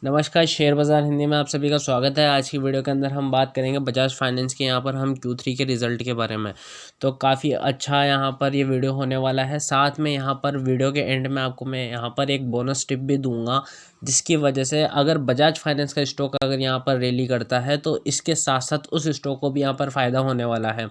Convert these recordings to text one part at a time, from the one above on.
नमस्कार, शेयर बाज़ार हिंदी में आप सभी का स्वागत है। आज की वीडियो के अंदर हम बात करेंगे बजाज फाइनेंस के यहाँ पर हम Q3 के रिज़ल्ट के बारे में। तो काफ़ी अच्छा यहाँ पर ये वीडियो होने वाला है। साथ में यहाँ पर वीडियो के एंड में आपको मैं यहाँ पर एक बोनस टिप भी दूंगा, जिसकी वजह से अगर बजाज फाइनेंस का स्टॉक अगर यहाँ पर रैली करता है तो इसके साथ साथ उस स्टॉक को भी यहाँ पर फ़ायदा होने वाला है।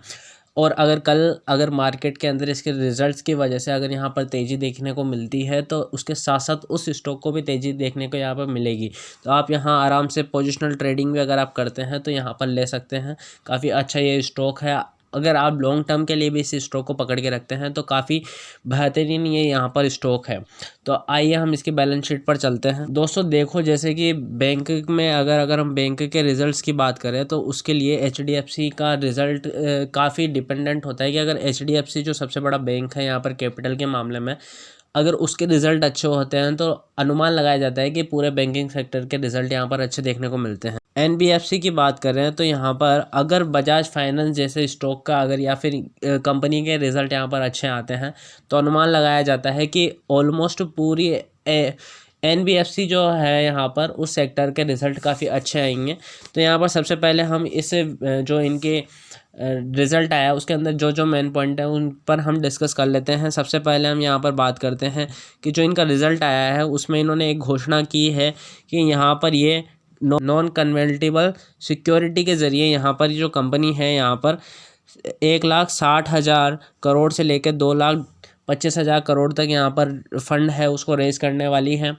और अगर मार्केट के अंदर इसके रिजल्ट्स की वजह से अगर यहाँ पर तेज़ी देखने को मिलती है तो उसके साथ साथ उस स्टॉक को भी तेज़ी देखने को यहाँ पर मिलेगी। तो आप यहाँ आराम से पोजिशनल ट्रेडिंग भी अगर आप करते हैं तो यहाँ पर ले सकते हैं। काफ़ी अच्छा ये स्टॉक है। अगर आप लॉन्ग टर्म के लिए भी इस स्टॉक को पकड़ के रखते हैं तो काफ़ी बेहतरीन ये यहाँ पर स्टॉक है। तो आइए हम इसकी बैलेंस शीट पर चलते हैं। दोस्तों देखो, जैसे कि बैंक में अगर हम बैंक के रिजल्ट्स की बात करें तो उसके लिए HDFC का रिज़ल्ट काफ़ी डिपेंडेंट होता है कि अगर HDFC जो सबसे बड़ा बैंक है यहाँ पर कैपिटल के मामले में, अगर उसके रिज़ल्ट अच्छे होते हैं तो अनुमान लगाया जाता है कि पूरे बैंकिंग सेक्टर के रिज़ल्ट यहाँ पर अच्छे देखने को मिलते हैं। NBFC की बात करें तो यहाँ पर अगर बजाज फाइनेंस जैसे स्टॉक का अगर या फिर कंपनी के रिज़ल्ट यहाँ पर अच्छे आते हैं तो अनुमान लगाया जाता है कि ऑलमोस्ट पूरी NBFC जो है यहाँ पर उस सेक्टर के रिज़ल्ट काफ़ी अच्छे आएंगे। तो यहाँ पर सबसे पहले हम इस जो इनके रिज़ल्ट आया उसके अंदर जो जो मेन पॉइंट है उन पर हम डिस्कस कर लेते हैं। सबसे पहले हम यहाँ पर बात करते हैं कि जो इनका रिज़ल्ट आया है उसमें इन्होंने एक घोषणा की है कि यहाँ पर ये नॉन कन्वर्टिबल सिक्योरिटी के ज़रिए यहाँ पर जो कंपनी है यहाँ पर 1,60,000 करोड़ से लेकर 2,25,000 करोड़ तक यहाँ पर फंड है उसको रेज़ करने वाली है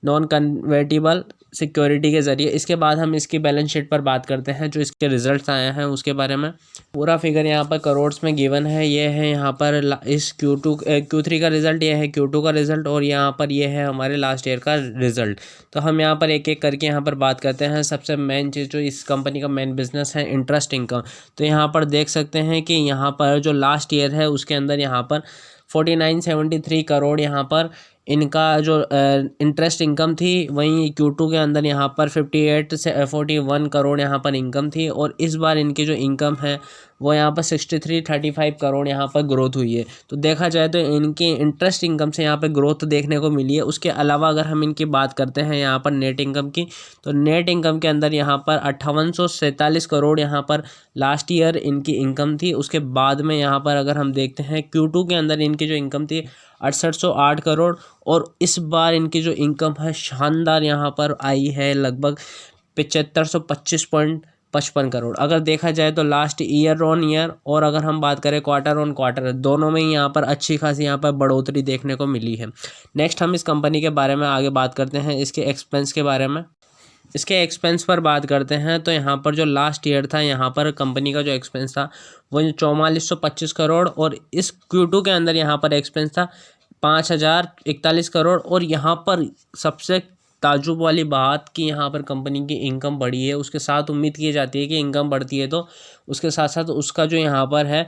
नॉन कन्वर्टिबल सिक्योरिटी के ज़रिए। इसके बाद हम इसकी बैलेंस शीट पर बात करते हैं, जो इसके रिज़ल्ट्स आए हैं उसके बारे में। पूरा फिगर यहाँ पर करोड़्स में गिवन है। ये है यहाँ पर इस Q3 का रिज़ल्ट, ये है Q2 का रिज़ल्ट और यहाँ पर ये है हमारे लास्ट ईयर का रिज़ल्ट। तो हम यहाँ पर एक एक करके यहाँ पर बात करते हैं। सबसे मेन चीज़ जो इस कंपनी का मेन बिजनेस है इंटरेस्ट इनकम। तो यहाँ पर देख सकते हैं कि यहाँ पर जो लास्ट ईयर है उसके अंदर यहाँ पर 4973 करोड़ यहाँ पर इनका जो इंटरेस्ट इनकम थी। वहीं Q2 के अंदर यहाँ पर 58 से 41 करोड़ यहाँ पर इनकम थी और इस बार इनकी जो इनकम है वो यहाँ पर 6335 करोड़ यहाँ पर ग्रोथ हुई है। तो देखा जाए तो इनकी इंटरेस्ट इनकम से यहाँ पर ग्रोथ देखने को मिली है। उसके अलावा अगर हम इनकी बात करते हैं यहाँ पर नेट इनकम की, तो नेट इनकम के अंदर यहाँ पर 5847 करोड़ यहाँ पर लास्ट ईयर इनकी इनकम थी। उसके बाद में यहाँ पर अगर हम देखते हैं Q2 के अंदर इनकी जो इनकम थी 6808 करोड़ और इस बार इनकी जो इनकम है शानदार यहाँ पर आई है लगभग 7525.55 करोड़। अगर देखा जाए तो लास्ट ईयर ऑन ईयर और अगर हम बात करें क्वार्टर ऑन क्वार्टर, दोनों में ही यहाँ पर अच्छी खासी यहाँ पर बढ़ोतरी देखने को मिली है। नेक्स्ट हम इस कंपनी के बारे में आगे बात करते हैं, इसके एक्सपेंस के बारे में। इसके एक्सपेंस पर बात करते हैं तो यहाँ पर जो लास्ट ईयर था यहाँ पर कंपनी का जो एक्सपेंस था वो 4425 करोड़ और इस Q2 के अंदर यहाँ पर एक्सपेंस था 5041 करोड़। और यहाँ पर सबसे ताजुब वाली बात कि यहाँ पर कंपनी की इनकम बढ़ी है, उसके साथ उम्मीद की जाती है कि इनकम बढ़ती है तो उसके साथ साथ उसका जो यहाँ पर है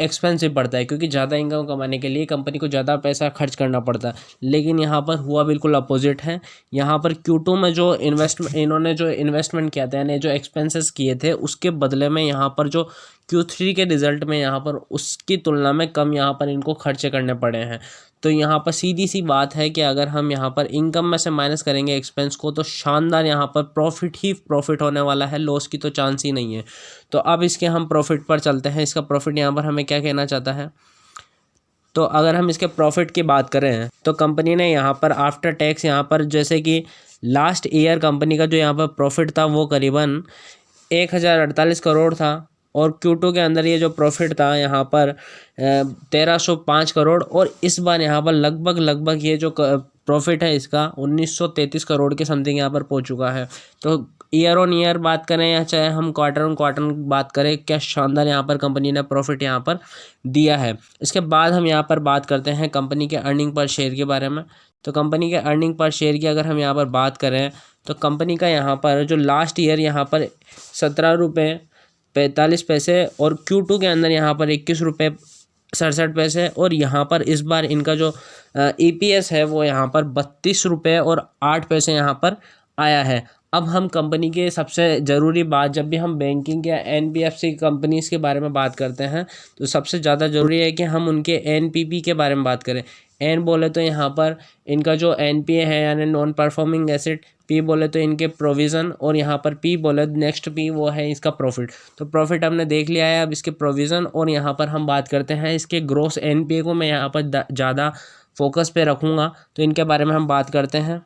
एक्सपेंस भी बढ़ता है, क्योंकि ज़्यादा इनकम कमाने के लिए कंपनी को ज़्यादा पैसा खर्च करना पड़ता है। लेकिन यहाँ पर हुआ बिल्कुल अपोजिट है। यहाँ पर Q2 में जो इन्होंने जो इन्वेस्टमेंट किया था यानी जो एक्सपेंसेस किए थे उसके बदले में यहाँ पर जो Q3 के रिज़ल्ट में यहाँ पर उसकी तुलना में कम यहाँ पर इनको खर्चे करने पड़े हैं। तो यहाँ पर सीधी सी बात है कि अगर हम यहाँ पर इनकम में से माइनस करेंगे एक्सपेंस को तो शानदार यहाँ पर प्रॉफिट ही प्रॉफिट होने वाला है, लॉस की तो चांस ही नहीं है। तो अब इसके हम प्रॉफिट पर चलते हैं। इसका प्रॉफिट यहाँ पर हमें क्या कहना चाहता है, तो अगर हम इसके प्रॉफिट की बात करें तो कंपनी ने यहाँ पर आफ्टर टैक्स यहाँ पर जैसे कि लास्ट ईयर कंपनी का जो यहाँ पर प्रॉफिट था वो करीबन 1048 करोड़ था और Q2 के अंदर ये जो प्रॉफिट था यहाँ पर 1305 करोड़ और इस बार यहाँ पर लगभग ये जो प्रॉफिट है इसका 1933 करोड़ के समथिंग यहाँ पर पहुँच चुका है। तो ईयर ऑन ईयर बात करें या चाहे हम क्वार्टर ऑन क्वार्टर बात करें, क्या शानदार यहाँ पर कंपनी ने प्रॉफिट यहाँ पर दिया है। इसके बाद हम यहाँ पर बात करते हैं कंपनी के अर्निंग पर शेयर के बारे में। तो कंपनी के अर्निंग पर शेयर की अगर हम यहाँ पर बात करें तो कंपनी का यहाँ पर जो लास्ट ईयर यहाँ पर 17 रुपये 45 पैसे और Q2 के अंदर यहाँ पर 21 रुपये 67 पैसे और यहाँ पर इस बार इनका जो EPS है वो यहाँ पर 32 रुपये और 8 पैसे यहाँ पर आया है। अब हम कंपनी के सबसे ज़रूरी बात, जब भी हम बैंकिंग या NBFC कंपनीज़ के बारे में बात करते हैं तो सबसे ज़्यादा ज़रूरी है कि हम उनके NPP के बारे में बात करें। एन बोले तो यहाँ पर इनका जो NPA है यानी नॉन परफॉर्मिंग एसेट, पी बोले तो इनके प्रोविज़न, और यहाँ पर पी बोले नेक्स्ट पी वो है इसका प्रॉफिट। तो प्रॉफिट हमने देख लिया है, अब इसके प्रोविज़न और यहाँ पर हम बात करते हैं इसके ग्रॉस एनपीए को मैं यहाँ पर ज़्यादा फोकस पे रखूँगा, तो इनके बारे में हम बात करते हैं।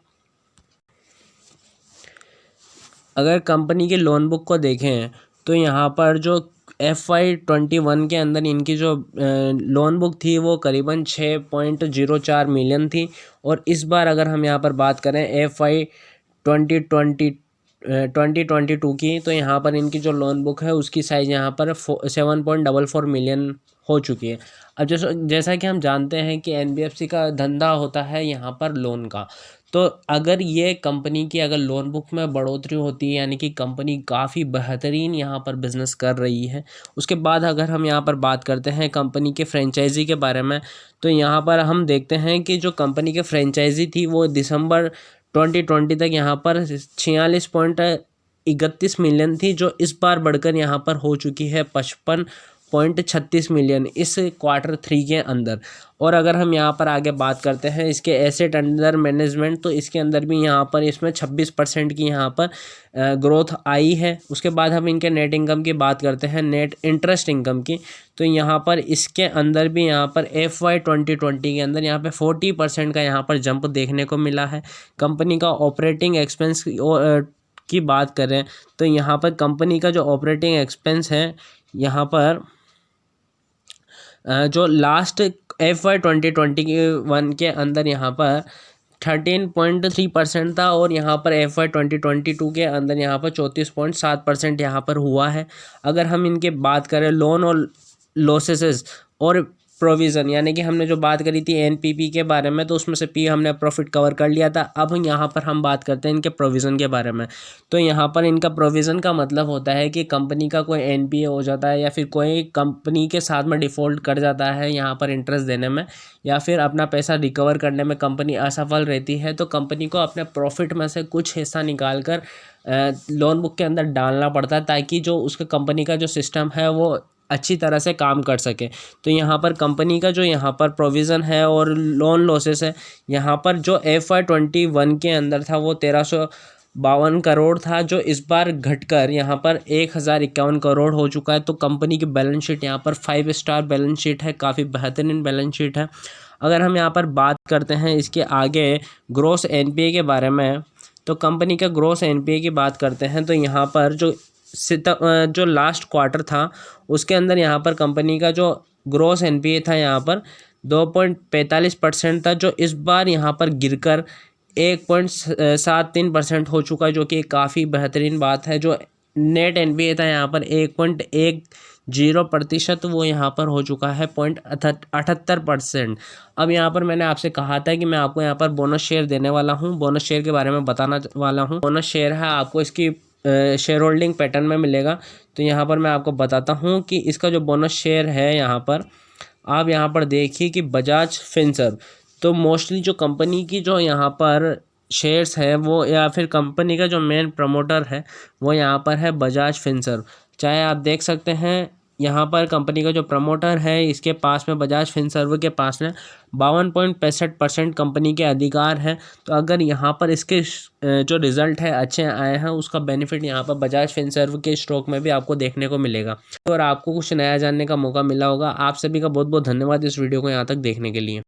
अगर कंपनी के लोन बुक को देखें तो यहाँ पर जो FY21 के अंदर इनकी जो लोन बुक थी वो करीबन 6.04 मिलियन थी, और इस बार अगर हम यहाँ पर बात करें FY2022 की, तो यहाँ पर इनकी जो लोन बुक है उसकी साइज़ यहाँ पर 7.44 मिलियन हो चुकी है। अब जैसा कि हम जानते हैं कि NBFC का धंधा होता है यहाँ पर लोन का, तो अगर ये कंपनी की अगर लोन बुक में बढ़ोतरी होती है, यानी कि कंपनी काफ़ी बेहतरीन यहाँ पर बिज़नेस कर रही है। उसके बाद अगर हम यहाँ पर बात करते हैं कंपनी के फ्रेंचाइज़ी के बारे में, तो यहाँ पर हम देखते हैं कि जो कंपनी के फ्रेंचाइज़ी थी वो दिसंबर 2020 तक यहाँ पर 46.31 मिलियन थी, जो इस बार बढ़कर यहाँ पर हो चुकी है 55.36 मिलियन इस Q3 के अंदर। और अगर हम यहाँ पर आगे बात करते हैं इसके एसेट अंडर मैनेजमेंट, तो इसके अंदर भी यहाँ पर इसमें 26% की यहाँ पर ग्रोथ आई है। उसके बाद हम इनके नेट इनकम की बात करते हैं, नेट इंटरेस्ट इनकम की, तो यहाँ पर इसके अंदर भी यहाँ पर FY2020 के अंदर यहाँ पे 40% का यहाँ पर जंप देखने को मिला है। कंपनी का ऑपरेटिंग एक्सपेंस की बात करें तो यहाँ पर कंपनी का जो ऑपरेटिंग एक्सपेंस है यहाँ पर जो लास्ट FY2021 के अंदर यहाँ पर 13.3% था, और यहाँ पर FY2022 के अंदर यहाँ पर 34.7% यहाँ पर हुआ है। अगर हम इनके बात करें लोन और लॉसेस और प्रोविज़न, यानी कि हमने जो बात करी थी NPP के बारे में, तो उसमें से पी हमने प्रॉफिट कवर कर लिया था। अब यहाँ पर हम बात करते हैं इनके प्रोविज़न के बारे में। तो यहाँ पर इनका प्रोविज़न का मतलब होता है कि कंपनी का कोई NPA हो जाता है, या फिर कोई कंपनी के साथ में डिफ़ॉल्ट कर जाता है यहाँ पर इंटरेस्ट देने में, या फिर अपना पैसा रिकवर करने में कंपनी असफल रहती है, तो कंपनी को अपने प्रॉफिट में से कुछ हिस्सा निकाल कर लोन बुक के अंदर डालना पड़ता है, ताकि जो उसका कंपनी का जो सिस्टम है वो अच्छी तरह से काम कर सके। तो यहाँ पर कंपनी का जो यहाँ पर प्रोविज़न है और लोन लॉसेस है, यहाँ पर जो FY21 के अंदर था वो 1352 करोड़ था, जो इस बार घटकर यहाँ पर 1051 करोड़ हो चुका है। तो कंपनी की बैलेंस शीट यहाँ पर 5 स्टार बैलेंस शीट है, काफ़ी बेहतरीन बैलेंस शीट है। अगर हम यहाँ पर बात करते हैं इसके आगे ग्रॉस NPA के बारे में, तो कंपनी का ग्रॉस NPA की बात करते हैं, तो यहाँ पर जो लास्ट क्वार्टर था उसके अंदर यहाँ पर कंपनी का जो ग्रॉस NPA था यहाँ पर 2.45% था, जो इस बार यहाँ पर गिरकर 1.73% हो चुका है, जो कि काफ़ी बेहतरीन बात है। जो नेट NPA था यहाँ पर 1.10% वो यहाँ पर हो चुका है 0.78%। अब यहाँ पर मैंने आपसे कहा था कि मैं आपको यहाँ पर बोनस शेयर देने वाला हूँ, बोनस शेयर के बारे में बताना वाला हूँ। बोनस शेयर है आपको इसकी शेयर होल्डिंग पैटर्न में मिलेगा। तो यहाँ पर मैं आपको बताता हूँ कि इसका जो बोनस शेयर है यहाँ पर आप यहाँ पर देखिए कि बजाज फिनसर्व, तो मोस्टली जो कंपनी की जो यहाँ पर शेयर्स है वो, या फिर कंपनी का जो मेन प्रमोटर है वो यहाँ पर है बजाज फिनसर्व। चाहे आप देख सकते हैं यहाँ पर कंपनी का जो प्रमोटर है इसके पास में, बजाज फिनसर्व के पास में 52.65% कंपनी के अधिकार हैं। तो अगर यहाँ पर इसके जो रिज़ल्ट है अच्छे आए हैं, उसका बेनिफिट यहाँ पर बजाज फिनसर्व के स्टॉक में भी आपको देखने को मिलेगा, और आपको कुछ नया जानने का मौका मिला होगा। आप सभी का बहुत बहुत धन्यवाद इस वीडियो को यहाँ तक देखने के लिए।